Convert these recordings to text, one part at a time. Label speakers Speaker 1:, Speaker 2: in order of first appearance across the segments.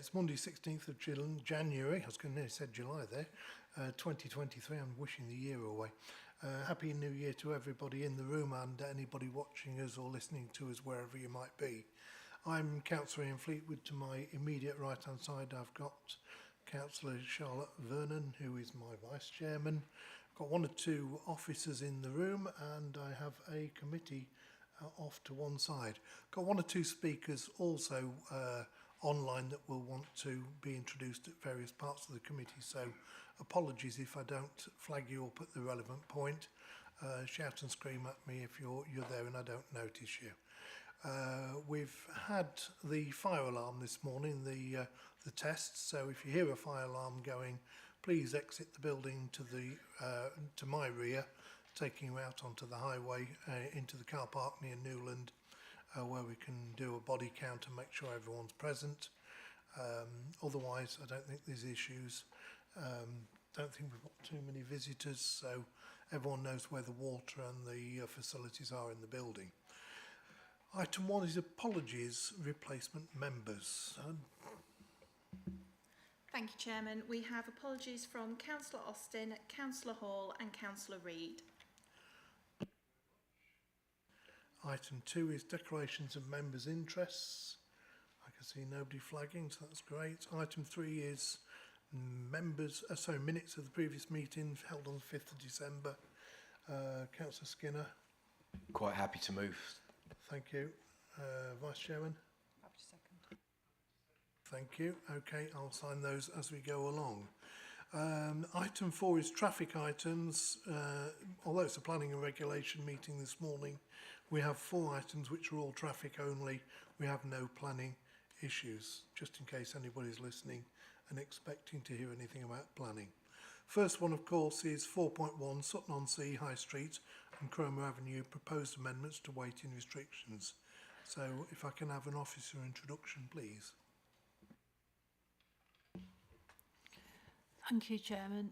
Speaker 1: it's Monday 16th of January. I was going to say July there. 2023. I'm wishing the year away. Happy New Year to everybody in the room and anybody watching us or listening to us wherever you might be. I'm Councillor Ian Fleetwood. To my immediate right hand side I've got Councillor Charlotte Vernon, who is my Vice Chairman. I've got one or two officers in the room and I have a committee off to one side. Got one or two speakers also online that will want to be introduced at various parts of the committee, so apologies if I don't flag you up at the relevant point. Shout and scream at me if you're there and I don't notice you. We've had the fire alarm this morning, the test, so if you hear a fire alarm going, please exit the building to my rear, taking you out onto the highway into the car park near Newland, where we can do a body count and make sure everyone's present. Otherwise, I don't think there's issues. Don't think we've got too many visitors, so everyone knows where the water and the facilities are in the building. Item 1 is apologies, replacement members.
Speaker 2: Thank you, Chairman. We have apologies from Councillor Austin, Councillor Hall and Councillor Reid.
Speaker 1: Item 2 is declarations of members' interests. I can see nobody flagging, so that's great. Item 3 is minutes of the previous meeting held on the 5th of December. Councillor Skinner.
Speaker 3: Quite happy to move.
Speaker 1: Thank you. Vice Chairman.
Speaker 4: Happy to second.
Speaker 1: Thank you. Okay, I'll sign those as we go along. Item 4 is traffic items. Although it's a planning and regulation meeting this morning, we have 4 items which are all traffic only. We have no planning issues, just in case anybody's listening and expecting to hear anything about planning. First one, of course, is 4.1 Sutton-on-Sea High Street and Cromer Avenue proposed amendments to weighting restrictions. So if I can have an officer introduction, please.
Speaker 4: Thank you, Chairman.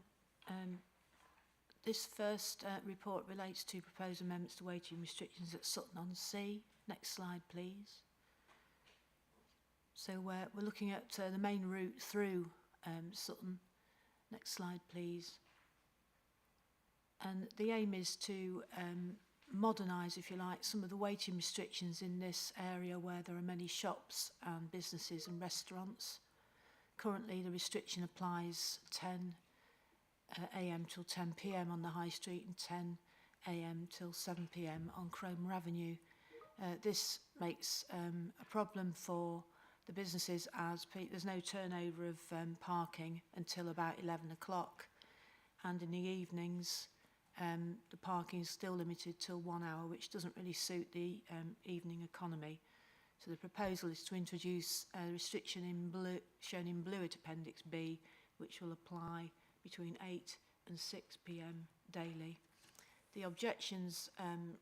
Speaker 4: This first report relates to proposed amendments to weighting restrictions at Sutton-on-Sea. Next slide, please. So we're looking at the main route through Sutton. Next slide, please. And the aim is to modernise, if you like, some of the weighting restrictions in this area where there are many shops and businesses and restaurants. Currently, the restriction applies 10 a.m. till 10 p.m. on the High Street and 10 a.m. till 7 p.m. on Cromer Avenue. This makes a problem for the businesses as there's no turnover of parking until about 11 o'clock, and in the evenings the parking is still limited till 1 hour, which doesn't really suit the evening economy. So the proposal is to introduce a restriction in blue, shown in blue at Appendix B, which will apply between 8 and 6 p.m. daily. The objections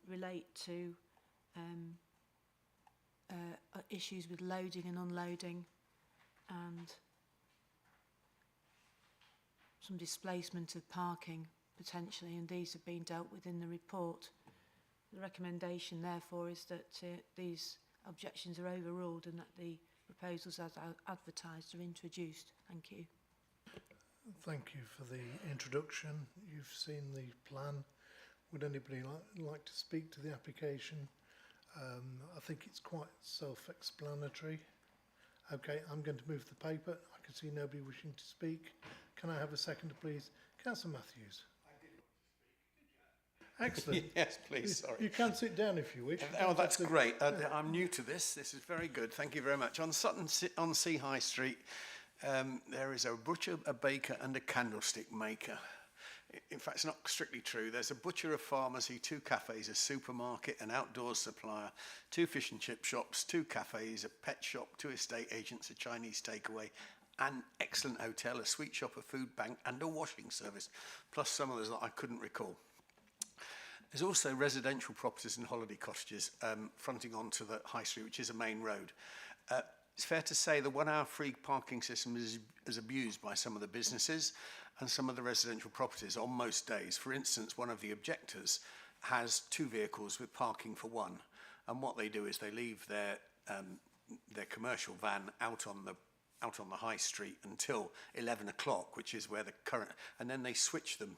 Speaker 4: relate to issues with loading and unloading and some displacement of parking potentially, and these have been dealt with in the report. The recommendation therefore is that these objections are overruled and that the proposals as advertised are introduced. Thank you.
Speaker 1: Thank you for the introduction. You've seen the plan. Would anybody like to speak to the application? I think it's quite self-explanatory. Okay, I'm going to move the paper. I can see nobody wishing to speak. Can I have a seconder, please? Councillor Matthews. I did want to speak. Excellent.
Speaker 3: Yes, please, sorry.
Speaker 1: You can sit down if you wish.
Speaker 3: Oh, that's great. I'm new to this. This is very good. Thank you very much. On Sutton-on-Sea High Street, there is a butcher, a baker and a candlestick maker. In fact, it's not strictly true. There's a butcher, a pharmacy, 2 cafes, a supermarket, an outdoors supplier, 2 fish and chip shops, 2 cafes, a pet shop, 2 estate agents, a Chinese takeaway, an excellent hotel, a sweet shop, a food bank, and a washing service, plus some others that I couldn't recall. There's also residential properties and holiday cottages fronting onto the High Street, which is a main road. It's fair to say the 1 hour free parking system is abused by some of the businesses and some of the residential properties on most days. For instance, one of the objectors has 2 vehicles with parking for 1. And what they do is they leave their commercial van out on the out on the high street until 11 o'clock, which is where the current, and then they switch them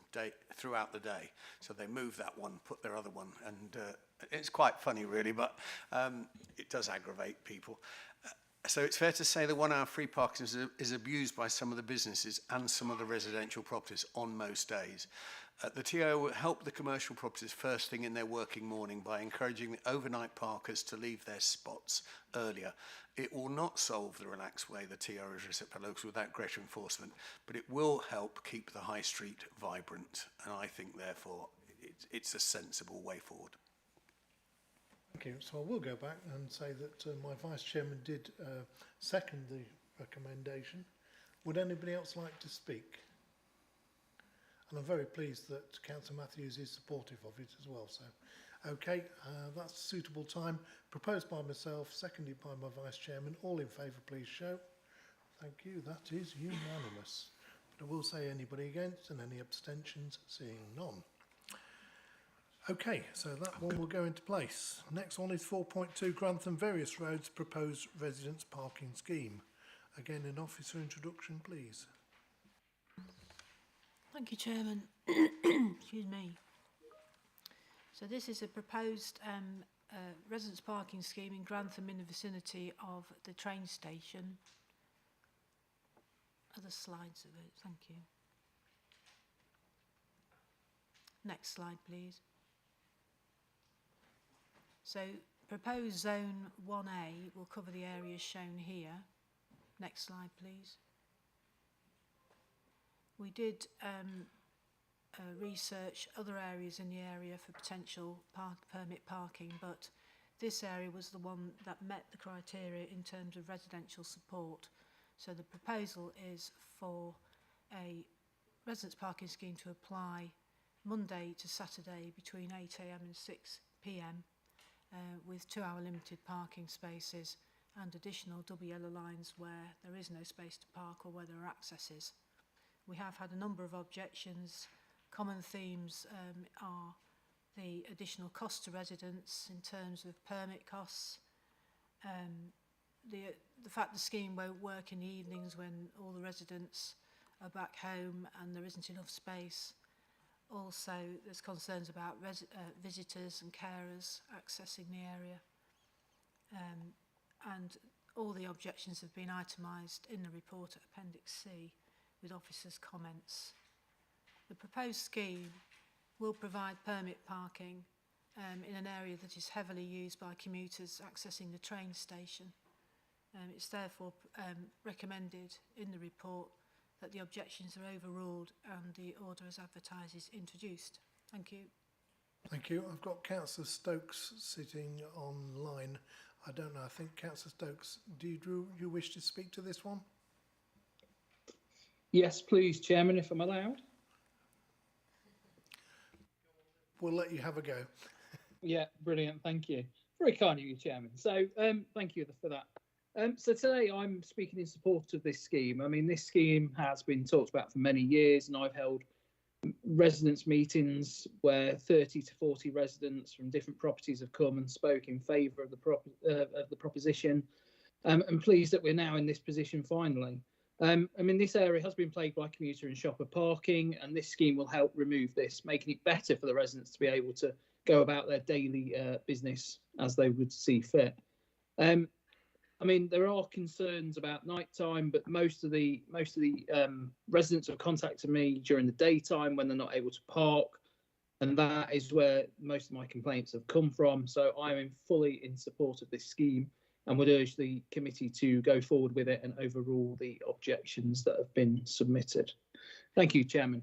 Speaker 3: throughout the day. So they move that one, put their other one, and it's quite funny really, but it does aggravate people. So it's fair to say that 1 hour free parking is abused by some of the businesses and some of the residential properties on most days. The TO will help the commercial properties first thing in their working morning by encouraging the overnight parkers to leave their spots earlier. It will not solve the relaxed way the TO is for locals without greater enforcement, but it will help keep the high street vibrant. And I think, therefore, it's a sensible way forward.
Speaker 1: Thank you. So I will go back and say that my Vice Chairman did second the recommendation. Would anybody else like to speak? And I'm very pleased that Councillor Matthews is supportive of it as well. So, okay, that's a suitable time. Proposed by myself, seconded by my Vice Chairman. All in favour, please show. Thank you. That is unanimous. But I will say anybody against and any abstentions, seeing none. Okay, so that one will go into place. Next one is 4.2 Grantham Various Roads Proposed Residence Parking Scheme. Again, an officer introduction, please.
Speaker 4: Thank you, Chairman. Excuse me. So this is a proposed residence parking scheme in Grantham in the vicinity of the train station. Other slides of it, thank you. Next slide, please. So proposed zone 1A will cover the areas shown here. Next slide, please. We did research other areas in the area for potential permit parking, but this area was the one that met the criteria in terms of residential support. So the proposal is for a residence parking scheme to apply Monday to Saturday between 8 AM and 6 PM with 2-hour limited parking spaces and additional double yellow lines where there is no space to park or where there are accesses. We have had a number of objections. Common themes are the additional cost to residents in terms of permit costs, the fact the scheme won't work in the evenings when all the residents are back home and there isn't enough space. Also, there's concerns about visitors and carers accessing the area. And all the objections have been itemised in the report at Appendix C with officers' comments. The proposed scheme will provide permit parking in an area that is heavily used by commuters accessing the train station. It's therefore recommended in the report that the objections are overruled and the order as advertised is introduced. Thank you.
Speaker 1: Thank you. I've got Councillor Stokes sitting online. I don't know, I think Councillor Stokes, do you wish to speak to this one?
Speaker 5: Yes, please, Chairman, if I'm allowed.
Speaker 1: We'll let you have a go.
Speaker 5: Yeah, brilliant. Thank you. Very kind of you, Chairman. So thank you for that. So today I'm speaking in support of this scheme. I mean, this scheme has been talked about for many years, and I've held residents meetings where 30 to 40 residents from different properties have come and spoke in favour of the proposition. I'm pleased that we're now in this position finally. I mean, this area has been plagued by commuter and shopper parking, and this scheme will help remove this, making it better for the residents to be able to go about their daily business as they would see fit. I mean, there are concerns about night time, but most of the residents have contacted me during the daytime when they're not able to park, and that is where most of my complaints have come from. So I'm fully in support of this scheme and would urge the committee to go forward with it and overrule the objections that have been submitted. Thank you, Chairman.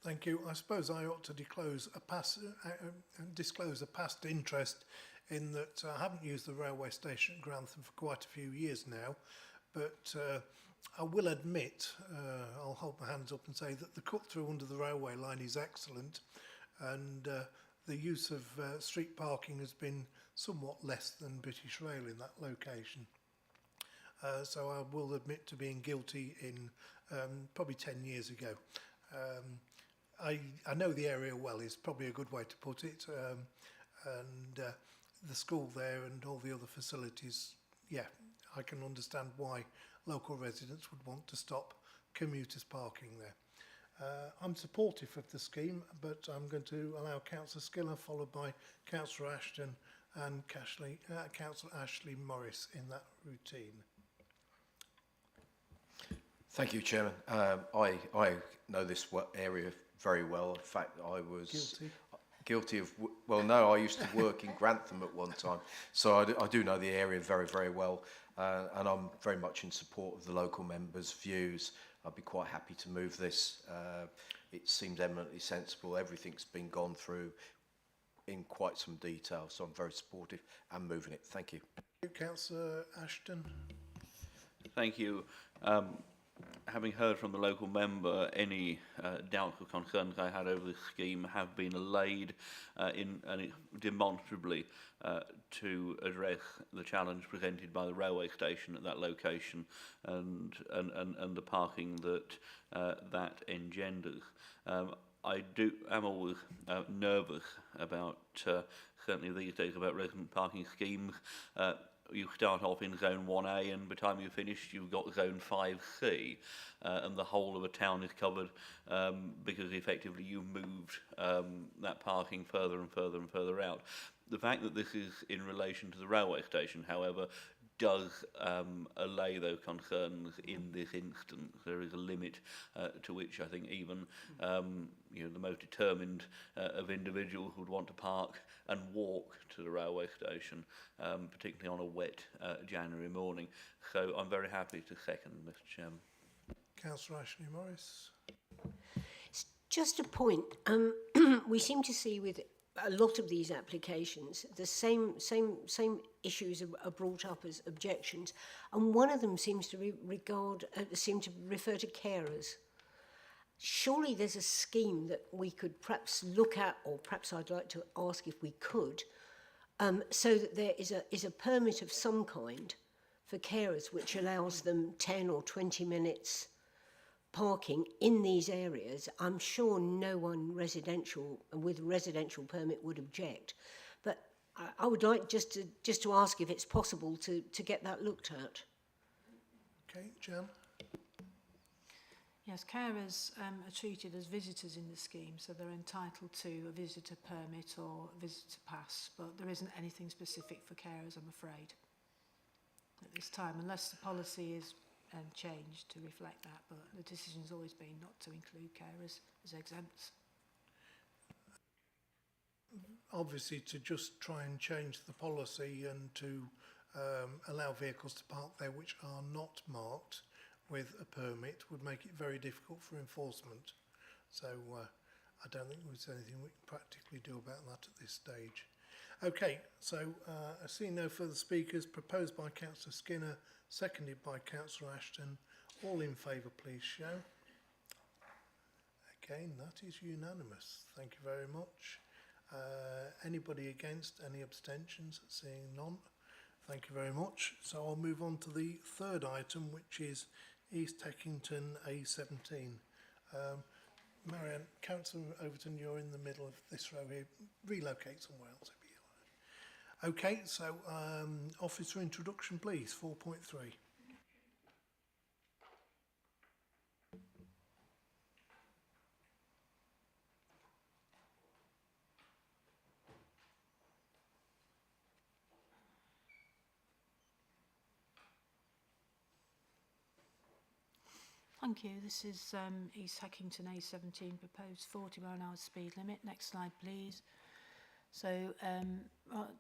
Speaker 1: Thank you. I suppose I ought to disclose a past interest in that I haven't used the railway station at Grantham for quite a few years now, but I will admit, I'll hold my hands up and say that the cut through under the railway line is excellent, and the use of street parking has been somewhat less than British Rail in that location. So I will admit to being guilty in probably 10 years ago. I know the area well is probably a good way to put it, and the school there and all the other facilities, yeah, I can understand why local residents would want to stop commuters parking there. I'm supportive of the scheme, but I'm going to allow Councillor Skinner, followed by Councillor Ashton and Councillor Ashley Morris in that routine.
Speaker 6: Thank you, Chairman. I know this area very well. In fact, I was guilty of, well, no, I used to work in Grantham at one time. So I do know the area very, very well. And I'm very much in support of the local members' views. I'd be quite happy to move this. It seems eminently sensible. Everything's been gone through in quite some detail. So I'm very supportive and moving it. Thank you.
Speaker 1: Councillor Ashton.
Speaker 7: Thank you. Having heard from the local member, any doubts or concerns I had over this scheme have been allayed demonstrably to address the challenge presented by the railway station at that location and the parking that that engenders. I'm always nervous about, certainly these days, about resident parking schemes. You start off in zone 1A and by the time you finish you've got zone 5C and the whole of a town is covered because effectively you moved that parking further and further and further out. The fact that this is in relation to the railway station, however, does allay those concerns in this instance. There is a limit to which I think even the most determined of individuals would want to park and walk to the railway station, particularly on a wet January morning. So I'm very happy to second, Mr. Chairman.
Speaker 1: Councillor Ashley Morris.
Speaker 8: It's just a point. We seem to see with a lot of these applications, the same issues are brought up as objections, and one of them seems to refer to carers. Surely there's a scheme that we could perhaps look at, or perhaps I'd like to ask if we could, so that there is a permit of some kind for carers which allows them 10 or 20 minutes parking in these areas. I'm sure no one with residential permit would object, but I would like just to ask if it's possible to get that looked at.
Speaker 1: Okay, Jan.
Speaker 4: Yes, carers are treated as visitors in the scheme, so they're entitled to a visitor permit or a visitor pass, but there isn't anything specific for carers, I'm afraid, at this time, unless the policy is changed to reflect that, but the decision's always been not to include carers as exempts.
Speaker 1: Obviously, to just try and change the policy and to allow vehicles to park there which are not marked with a permit would make it very difficult for enforcement. So I don't think there's anything we can practically do about that at this stage. Okay, so I see no further speakers. Proposed by Councillor Skinner, seconded by Councillor Ashton. All in favour, please show. Again, that is unanimous. Thank you very much. Anybody against? Any abstentions? Seeing none. Thank you very much. So I'll move on to the third item, which is East Heckington A17. Marianne, Councillor Overton, you're in the middle of this row here. Relocate somewhere else if you like. Okay, so officer introduction, please, 4.3.
Speaker 4: Thank you. This is East Heckington A17, proposed 40-mile-an-hour speed limit. Next slide, please. So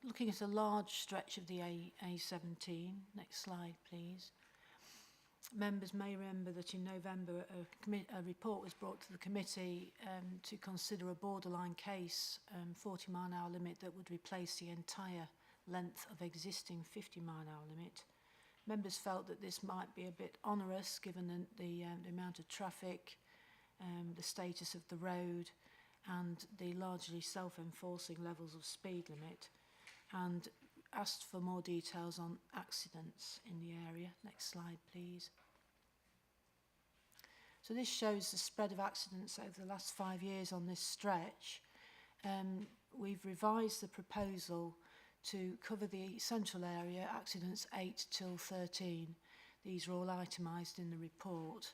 Speaker 4: looking at a large stretch of the A17. Next slide, please. Members may remember that in November a report was brought to the committee to consider a borderline case, 40-mile-an-hour limit that would replace the entire length of existing 50-mile-an-hour limit. Members felt that this might be a bit onerous given the amount of traffic, the status of the road and the largely self-enforcing levels of speed limit, and asked for more details on accidents in the area. Next slide, please. So this shows the spread of accidents over the last 5 years on this stretch. We've revised the proposal to cover the central area, accidents 8 till 13. these are all itemised in the report.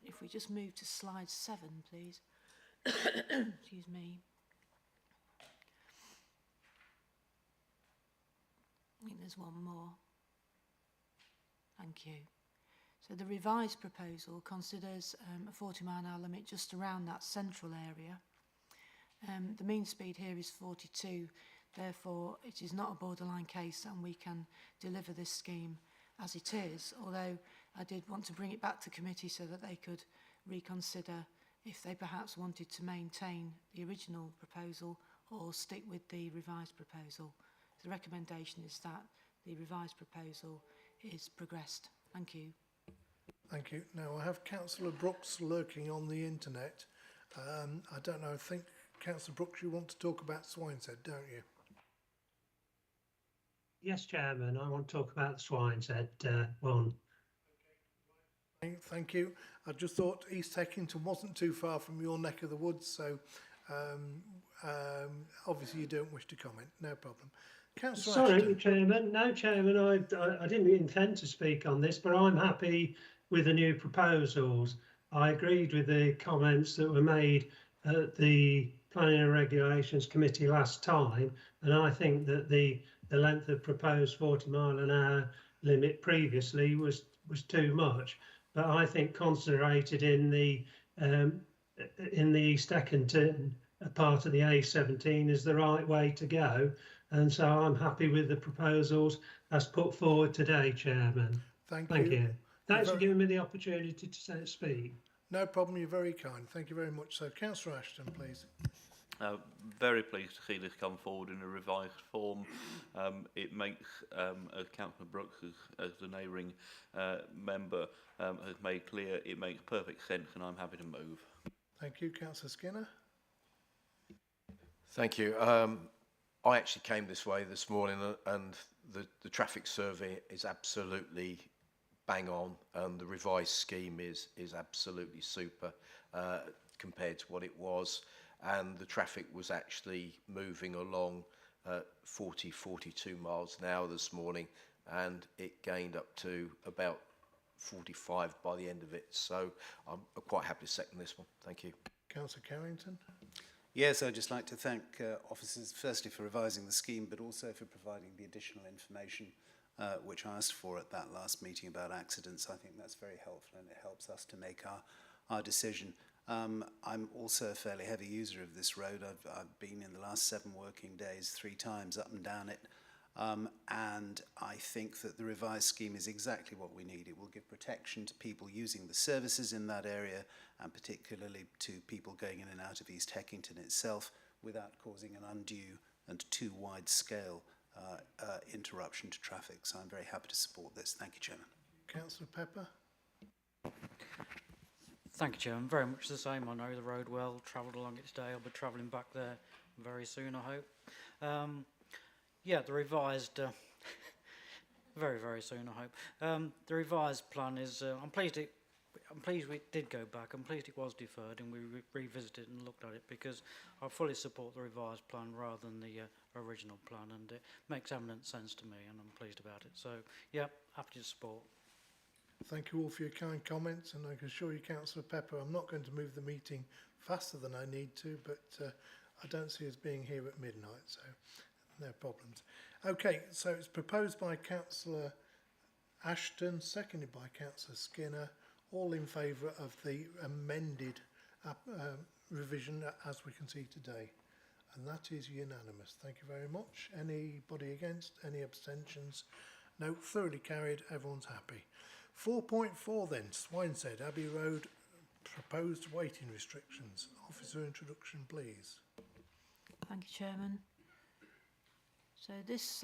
Speaker 4: If we just move to slide 7, please. Excuse me. I think there's one more. Thank you. So the revised proposal considers a 40-mile-an-hour limit just around that central area. The mean speed here is 42, therefore it is not a borderline case and we can deliver this scheme as it is, although I did want to bring it back to committee so that they could reconsider if they perhaps wanted to maintain the original proposal or stick with the revised proposal. The recommendation is that the revised proposal is progressed. Thank you.
Speaker 1: Thank you. Now, I have Councillor Brooks lurking on the internet. I don't know, I think, Councillor Brooks, you want to talk about Swineshead, don't you?
Speaker 9: Yes, Chairman, I want to talk about the Swineshead one.
Speaker 1: Thank you. I just thought East Heckington wasn't too far from your neck of the woods, so obviously you don't wish to comment. No problem. Councillor
Speaker 9: Sorry,
Speaker 1: Ashton.
Speaker 9: Chairman. No, Chairman, I didn't intend to speak on this, but I'm happy with the new proposals. I agreed with the comments that were made at the Planning and Regulations Committee last time, and I think that the length of proposed 40-mile-an-hour limit previously was too much. But I think concentrated in the East Heckington part of the A17 is the right way to go, and so I'm happy with the proposals as put forward today, Chairman.
Speaker 1: Thank
Speaker 9: you.
Speaker 1: you.
Speaker 9: Thanks for giving me the opportunity to speak.
Speaker 1: No problem, you're very kind. Thank you very much. So, Councillor Ashton, please.
Speaker 7: Very pleased to see this come forward in a revised form. It makes, as Councillor Brooks, as the neighbouring member has made clear, it makes perfect sense, and I'm happy to move.
Speaker 1: Thank you. Councillor Skinner.
Speaker 6: Thank you. I actually came this way this morning, and the traffic survey is absolutely bang on, and the revised scheme is absolutely super compared to what it was, and the traffic was actually moving along 42 miles an hour this morning, and it gained up to about 45 by the end of it. So I'm quite happy to second this one. Thank you.
Speaker 1: Councillor Carrington.
Speaker 10: Yes, I'd just like to thank officers firstly for revising the scheme, but also for providing the additional information which I asked for at that last meeting about accidents. I think that's very helpful, and it helps us to make our decision. I'm also a fairly heavy user of this road. I've been in the last 7 working days 3 times up and down it, and I think that the revised scheme is exactly what we need. It will give protection to people using the services in that area, and particularly to people going in and out of East Heckington itself, without causing an undue and too wide scale interruption to traffic. So I'm very happy to support this. Thank you, Chairman.
Speaker 1: Councillor Pepper.
Speaker 11: Thank you, Chairman. Very much the same. I know the road well, travelled along it today. I'll be travelling back there very soon, I hope. Yeah, the revised, very, very soon, I hope. The revised plan is, I'm pleased we did go back. I'm pleased it was deferred and we revisited and looked at it, because I fully support the revised plan rather than the original plan, and it makes eminent sense to me, and I'm pleased about it. So, yeah, happy to support.
Speaker 1: Thank you all for your kind comments, and I can assure you, Councillor Pepper, I'm not going to move the meeting faster than I need to, but I don't see us being here at midnight, so no problems. Okay, so it's proposed by Councillor Ashton, seconded by Councillor Skinner, all in favour of the amended revision as we can see today. And that is unanimous. Thank you very much. Anybody against? Any abstentions? No, thoroughly carried. Everyone's happy. 4.4 then, Swineshead, Abbey Road, proposed waiting restrictions. Officer introduction, please.
Speaker 4: Thank you, Chairman. So this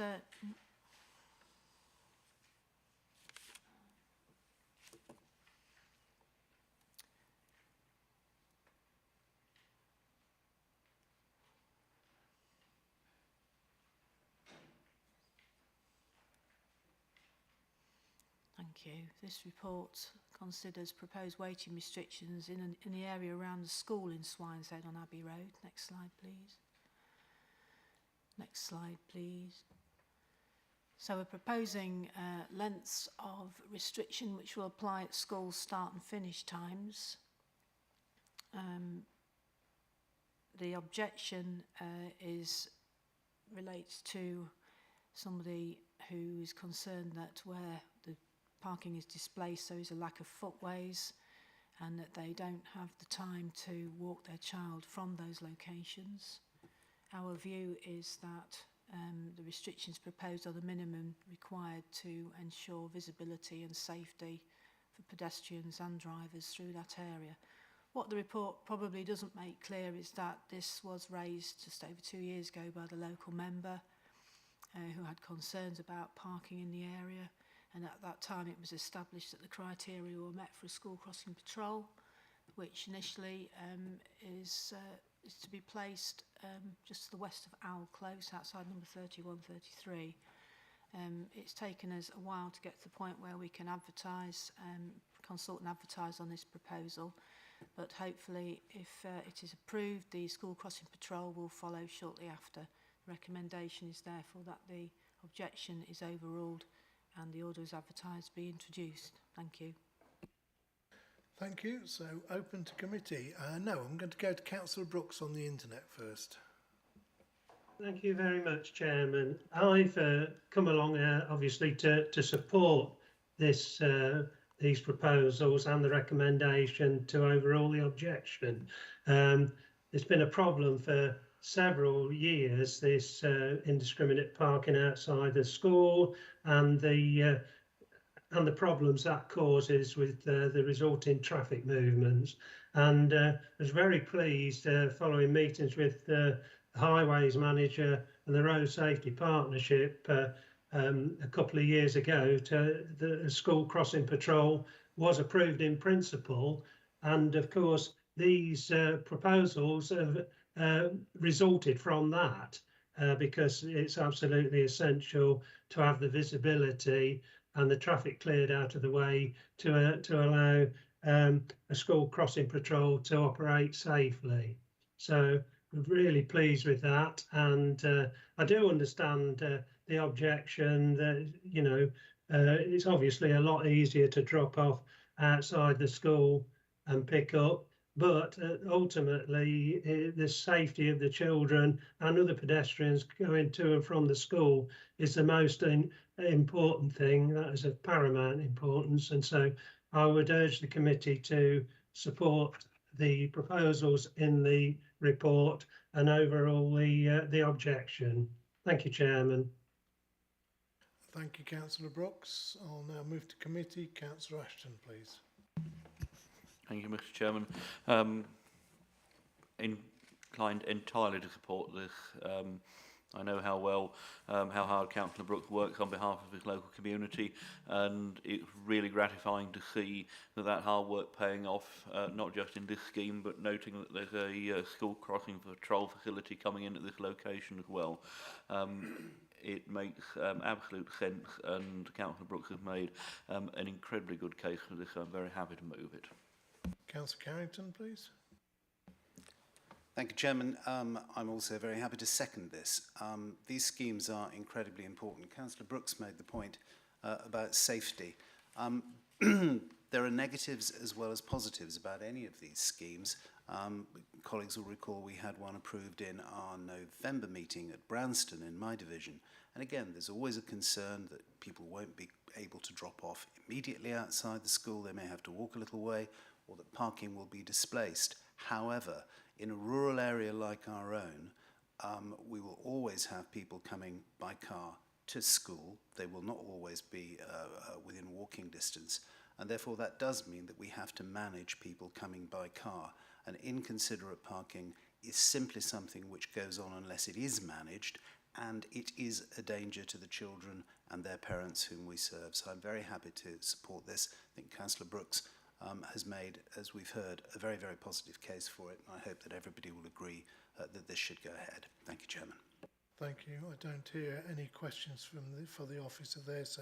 Speaker 4: Thank you. This report considers proposed waiting restrictions in the area around the school in Swineshead on Abbey Road. Next slide, please. Next slide, please. So we're proposing lengths of restriction which will apply at school start and finish times. The objection relates to somebody who is concerned that where the parking is displaced there is a lack of footways and that they don't have the time to walk their child from those locations. Our view is that the restrictions proposed are the minimum required to ensure visibility and safety for pedestrians and drivers through that area. What the report probably doesn't make clear is that this was raised just over 2 years ago by the local member who had concerns about parking in the area, and at that time it was established that the criteria were met for a school crossing patrol, which initially is to be placed just to the west of Owl Close, outside number 3133. It's taken us a while to get to the point where we can advertise, consult and advertise on this proposal, but hopefully if it is approved, the school crossing patrol will follow shortly after. The recommendation is therefore that the objection is overruled and the order is advertised be introduced. Thank you.
Speaker 1: Thank you. So open to committee. No, I'm going to go to Councillor Brooks on the internet first.
Speaker 9: Thank you very much, Chairman. I've come along obviously to support this these proposals and the recommendation to overrule the objection. It's been a problem for several years, this indiscriminate parking outside the school and the problems that causes with the resulting traffic movements. And I was very pleased following meetings with the highways manager and the road safety partnership a couple of years ago to the school crossing patrol was approved in principle. And of course, these proposals have resulted from that because it's absolutely essential to have the visibility and the traffic cleared out of the way to allow a school crossing patrol to operate safely. So we're really pleased with that, and I do understand the objection that, you know, it's obviously a lot easier to drop off outside the school and pick up, but ultimately the safety of the children and other pedestrians going to and from the school is the most important thing. That is of paramount importance, and so I would urge the committee to support the proposals in the report and overrule the objection. Thank you, Chairman.
Speaker 1: Thank you, Councillor Brooks. I'll now move to committee. Councillor Ashton, please.
Speaker 7: Thank you, Mr. Chairman. Inclined entirely to support this. I know how hard Councillor Brooks works on behalf of his local community, and it's really gratifying to see that hard work paying off, not just in this scheme, but noting that there's a school crossing patrol facility coming in at this location as well. It makes absolute sense, and Councillor Brooks has made an incredibly good case for this, so I'm very happy to move it.
Speaker 1: Councillor Carrington, please.
Speaker 10: Thank you, Chairman. I'm also very happy to second this. These schemes are incredibly important. Councillor Brooks made the point about safety. There are negatives as well as positives about any of these schemes. Colleagues will recall we had one approved in our November meeting at Branston in my division. And again, there's always a concern that people won't be able to drop off immediately outside the school. They may have to walk a little way, or that parking will be displaced. However, in a rural area like our own, we will always have people coming by car to school. They will not always be within walking distance. And therefore, that does mean that we have to manage people coming by car. And inconsiderate parking is simply something which goes on unless it is managed, and it is a danger to the children and their parents whom we serve. So I'm very happy to support this. I think Councillor Brooks has made, as we've heard, a very, very positive case for it. And I hope that everybody will agree that this should go ahead. Thank you, Chairman.
Speaker 1: Thank you. I don't hear any questions for the officer there, so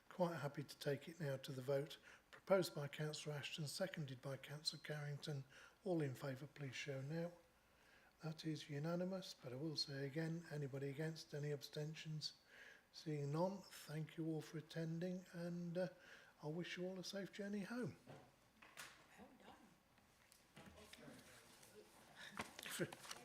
Speaker 1: quite happy to take it now to the vote. Proposed by Councillor Ashton, seconded by Councillor Carrington. All in favour, please show now. That is unanimous, but I will say again, anybody against, any abstentions? Seeing none, thank you all for attending, and I wish you all a safe journey home. Well done.